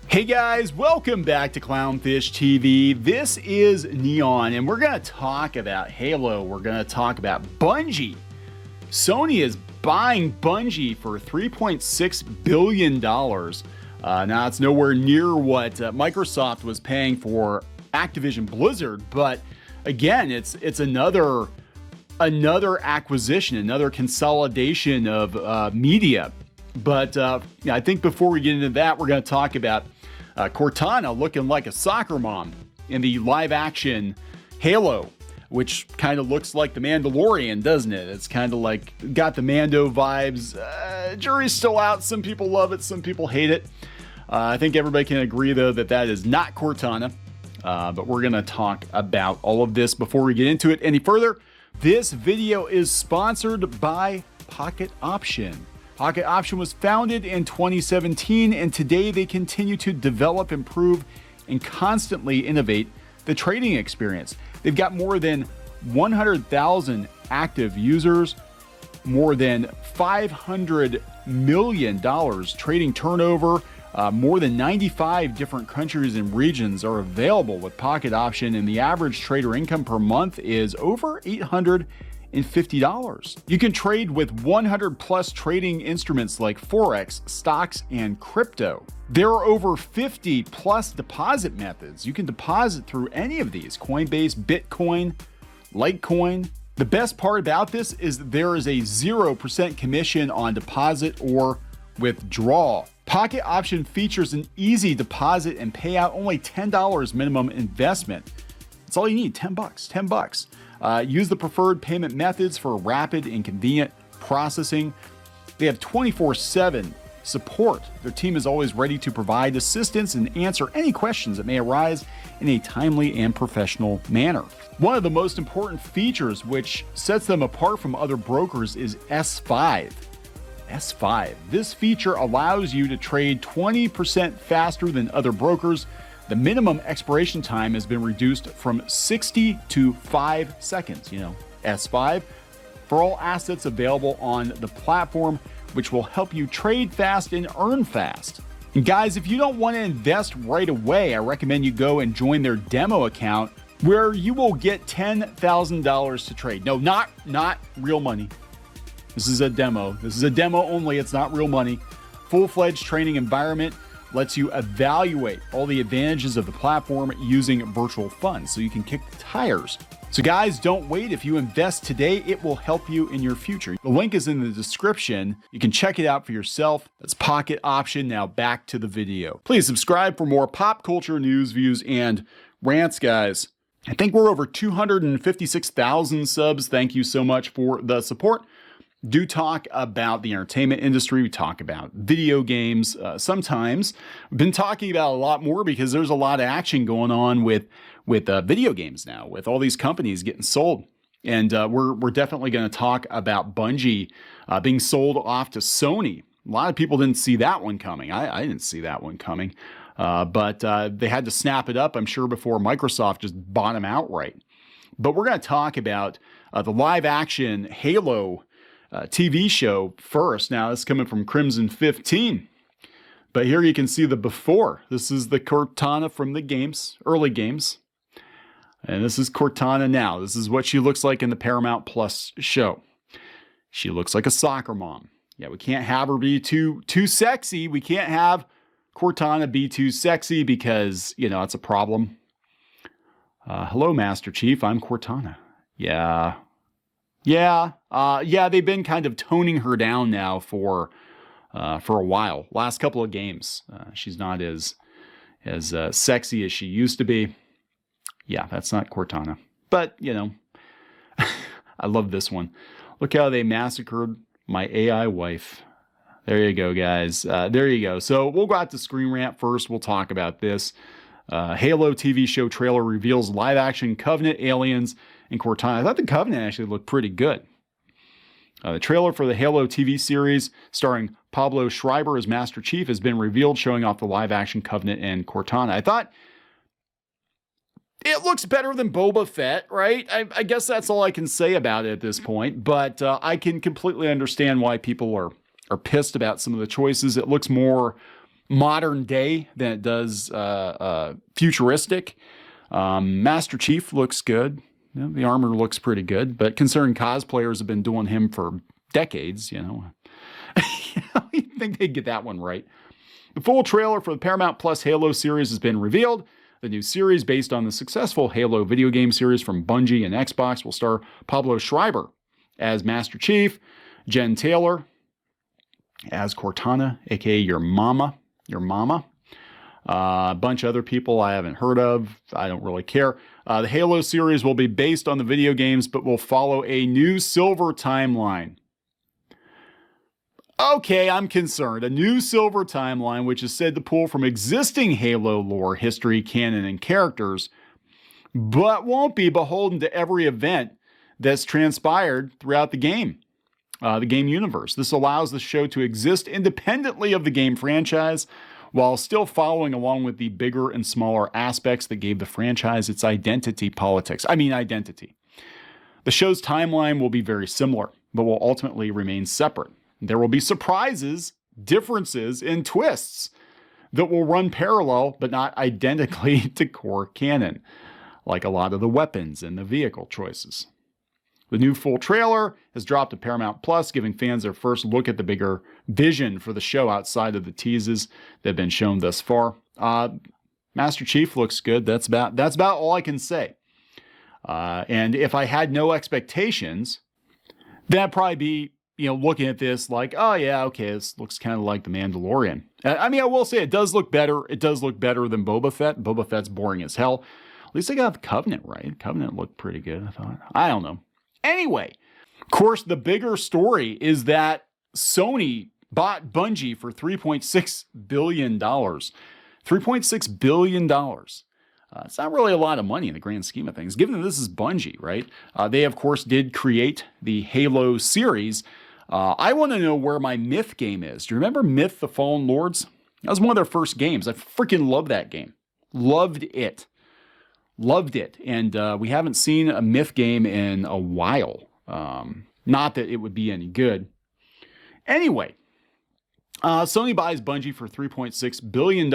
Hey guys, welcome back to Clownfish TV. This is Neon, and we're going to talk about Halo. We're going to talk about Bungie. Sony is buying Bungie for $3.6 billion. Now, it's nowhere near what Microsoft was paying for Activision Blizzard, but again, it's another acquisition, another consolidation of media. But I think before we get into that, we're going to talk about Cortana looking like a soccer mom in the live-action Halo, which kind of looks like the Mandalorian, doesn't it? It's kind of like got the Mando vibes. Jury's still out. Some people love it, some people hate it. I think everybody can agree, though, that is not Cortana. But we're going to talk about all of this before we get into it any further. This video is sponsored by Pocket Option. Pocket Option was founded in 2017, and today they continue to develop, improve, and constantly innovate the trading experience. They've got more than 100,000 active users, more than $500 million trading turnover. More than 95 different countries and regions are available with Pocket Option, and the average trader income per month is over $850. You can trade with 100 plus trading instruments like Forex, stocks, and crypto. There are over 50 plus deposit methods. You can deposit through any of these: Coinbase, Bitcoin, Litecoin. The best part about this is that there is a 0% commission on deposit or withdrawal. Pocket Option features an easy deposit and payout, only $10 minimum investment. That's all you need, $10. Use the preferred payment methods for rapid and convenient processing. They have 24/7 support. Their team is always ready to provide assistance and answer any questions that may arise in a timely and professional manner. One of the most important features which sets them apart from other brokers is S5. S5. This feature allows you to trade 20% faster than other brokers. The minimum expiration time has been reduced from 60 to 5 seconds. S5 for all assets available on the platform, which will help you trade fast and earn fast. And guys, if you don't want to invest right away, I recommend you go and join their demo account, where you will get $10,000 to trade. No, not real money. This is a demo. This is a demo only. It's not real money. Full-fledged training environment lets you evaluate all the advantages of the platform using virtual funds, so you can kick the tires. So guys, don't wait. If you invest today, it will help you in your future. The link is in the description. You can check it out for yourself. That's Pocket Option. Now back to the video. Please subscribe for more pop culture news, views, and rants, guys. I think we're over 256,000 subs. Thank you so much for the support. Do talk about the entertainment industry. We talk about video games. Sometimes we've been talking about a lot more because there's a lot of action going on with video games now, with all these companies getting sold. And we're definitely going to talk about Bungie being sold off to Sony. A lot of people didn't see that one coming. I didn't see that one coming. But they had to snap it up, I'm sure, before Microsoft just bought them outright. But we're going to talk about the live action Halo TV show first. Now, this is coming from Crimson 15. But here you can see the before. This is the Cortana from the games, early games. And this is Cortana now. This is what she looks like in the Paramount Plus show. She looks like a soccer mom. Yeah, we can't have her be too sexy. We can't have Cortana be too sexy because, it's a problem. Hello, Master Chief. I'm Cortana. Yeah, they've been kind of toning her down now for a while. Last couple of games, she's not as sexy as she used to be. Yeah, that's not Cortana. But, I love this one. Look how they massacred my AI wife. There you go, guys. There you go. So we'll go out to Screen Rant first. We'll talk about this. Halo TV show trailer reveals live-action Covenant aliens and Cortana. I thought the Covenant actually looked pretty good. The trailer for the Halo TV series starring Pablo Schreiber as Master Chief has been revealed, showing off the live-action Covenant and Cortana. I thought it looks better than Boba Fett, right? I guess that's all I can say about it at this point, but I can completely understand why people are pissed about some of the choices. It looks more modern day than it does futuristic. Master Chief looks good. You know, the armor looks pretty good, but considering cosplayers have been doing him for decades, you'd think they'd get that one right. The full trailer for the Paramount Plus Halo series has been revealed. The new series, based on the successful Halo video game series from Bungie and Xbox, will star Pablo Schreiber as Master Chief, Jen Taylor as Cortana, aka your mama. A bunch of other people I haven't heard of. I don't really care. The Halo series will be based on the video games, but will follow a new silver timeline. Okay, I'm concerned. A new silver timeline, which is said to pull from existing Halo lore, history, canon, and characters, but won't be beholden to every event that's transpired throughout the game universe. This allows the show to exist independently of the game franchise, while still following along with the bigger and smaller aspects that gave the franchise its identity. The show's timeline will be very similar, but will ultimately remain separate. There will be surprises, differences, and twists that will run parallel, but not identically to core canon, like a lot of the weapons and the vehicle choices. The new full trailer has dropped to Paramount Plus, giving fans their first look at the bigger vision for the show outside of the teases that have been shown thus far. Master Chief looks good. That's about all I can say. And if I had no expectations, then I'd probably be, looking at this like, oh yeah, okay, this looks kind of like The Mandalorian. I will say it does look better. It does look better than Boba Fett. Boba Fett's boring as hell. At least I got the Covenant right. Covenant looked pretty good, I thought. I don't know. Anyway, of course, the bigger story is that Sony bought Bungie for $3.6 billion. $3.6 billion. It's not really a lot of money in the grand scheme of things, given that this is Bungie, right? They, of course, did create the Halo series. I want to know where my Myth game is. Do you remember Myth: The Fallen Lords? That was one of their first games. I freaking love that game. Loved it. And we haven't seen a Myth game in a while. Not that it would be any good. Anyway, Sony buys Bungie for $3.6 billion,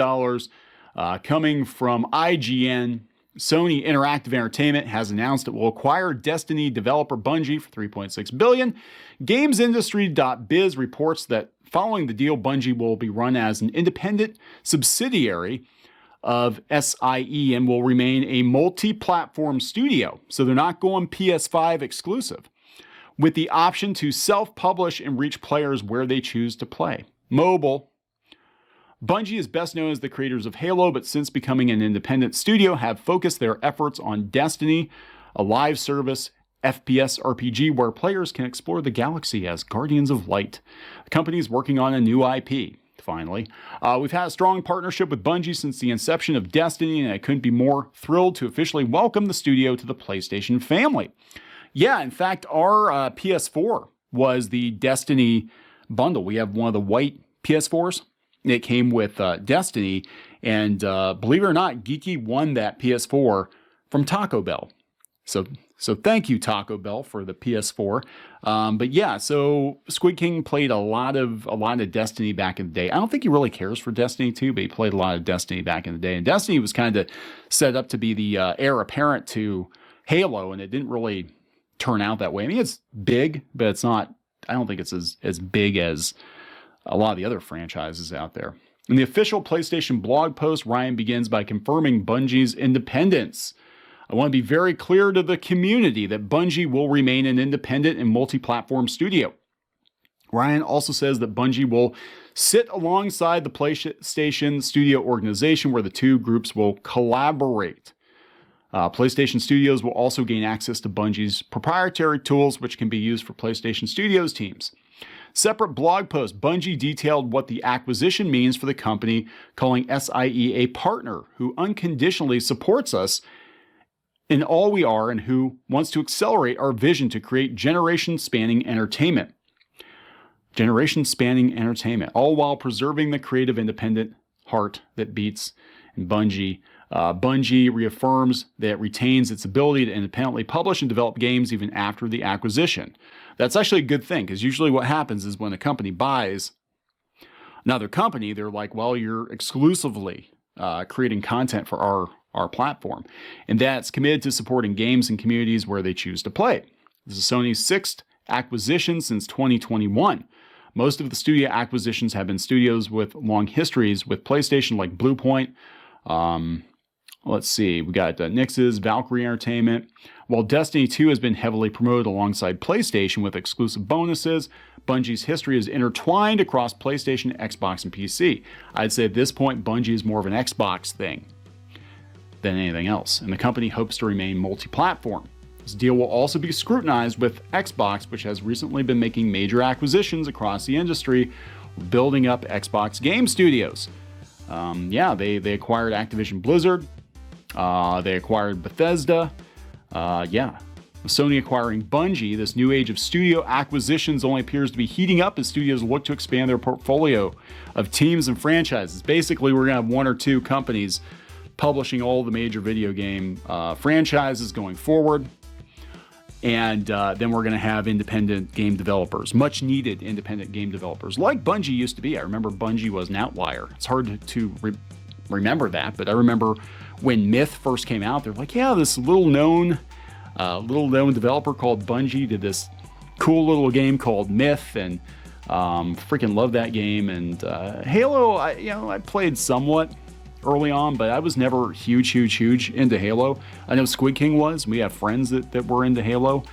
coming from IGN. Sony Interactive Entertainment has announced it will acquire Destiny developer Bungie for $3.6 billion. GamesIndustry.biz reports that following the deal, Bungie will be run as an independent subsidiary of SIE and will remain a multi-platform studio. So they're not going PS5 exclusive, with the option to self-publish and reach players where they choose to play. Mobile. Bungie is best known as the creators of Halo, but since becoming an independent studio, have focused their efforts on Destiny, a live service FPS RPG where players can explore the galaxy as Guardians of Light. The company is working on a new IP. Finally, we've had a strong partnership with Bungie since the inception of Destiny, and I couldn't be more thrilled to officially welcome the studio to the PlayStation family. Yeah, in fact, our PS4 was the Destiny bundle. We have one of the white PS4s. It came with Destiny, and believe it or not, Geeky won that PS4 from Taco Bell. So thank you, Taco Bell, for the PS4. But yeah, so Squid King played a lot of Destiny back in the day. I don't think he really cares for Destiny 2, but he played a lot of Destiny back in the day. And Destiny was kind of set up to be the heir apparent to Halo, and it didn't really turn out that way. I mean, it's big, but it's not. I don't think it's as big as a lot of the other franchises out there. In the official PlayStation blog post, Ryan begins by confirming Bungie's independence. I want to be very clear to the community that Bungie will remain an independent and multi-platform studio. Ryan also says that Bungie will sit alongside the PlayStation Studio organization where the two groups will collaborate. PlayStation Studios will also gain access to Bungie's proprietary tools, which can be used for PlayStation Studios teams. Separate blog post, Bungie detailed what the acquisition means for the company, calling SIE a partner who unconditionally supports us in all we are and who wants to accelerate our vision to create generation-spanning entertainment. Generation-spanning entertainment, all while preserving the creative independent heart that beats in Bungie. Bungie reaffirms that it retains its ability to independently publish and develop games even after the acquisition. That's actually a good thing, because usually what happens is when a company buys another company, they're like, well, you're exclusively creating content for our platform. And that's committed to supporting games and communities where they choose to play. This is Sony's 6th acquisition since 2021. Most of the studio acquisitions have been studios with long histories with PlayStation, like Bluepoint. Let's see, we got Nix's, Valkyrie Entertainment. While Destiny 2 has been heavily promoted alongside PlayStation with exclusive bonuses, Bungie's history is intertwined across PlayStation, Xbox, and PC. I'd say at this point, Bungie is more of an Xbox thing than anything else, and the company hopes to remain multi-platform. This deal will also be scrutinized with Xbox, which has recently been making major acquisitions across the industry, building up Xbox game studios. They acquired Activision Blizzard. They acquired Bethesda. Sony acquiring Bungie. This new age of studio acquisitions only appears to be heating up as studios look to expand their portfolio of teams and franchises. Basically, we're going to have one or two companies publishing all the major video game franchises going forward. And then we're going to have independent game developers, much needed independent game developers, like Bungie used to be. I remember Bungie was an outlier. It's hard to remember that, but I remember when Myth first came out, they're like, yeah, this little known developer called Bungie did this cool little game called Myth, and freaking love that game. And Halo, I played somewhat early on, but I was never huge into Halo. I know Squid King was. We have friends that were into Halo,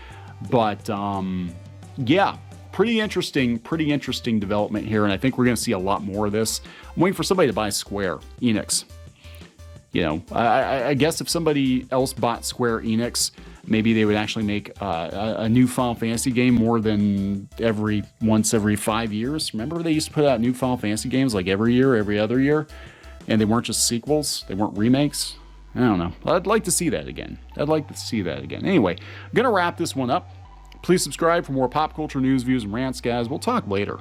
but pretty interesting development here, and I think we're going to see a lot more of this. I'm waiting for somebody to buy Square Enix. I guess if somebody else bought Square Enix, maybe they would actually make a new Final Fantasy game more than once every 5 years. Remember they used to put out new Final Fantasy games like every year, every other year? And they weren't just sequels, they weren't remakes. I don't know. I'd like to see that again. Anyway, I'm going to wrap this one up. Please subscribe for more pop culture news, views, and rants, guys. We'll talk later.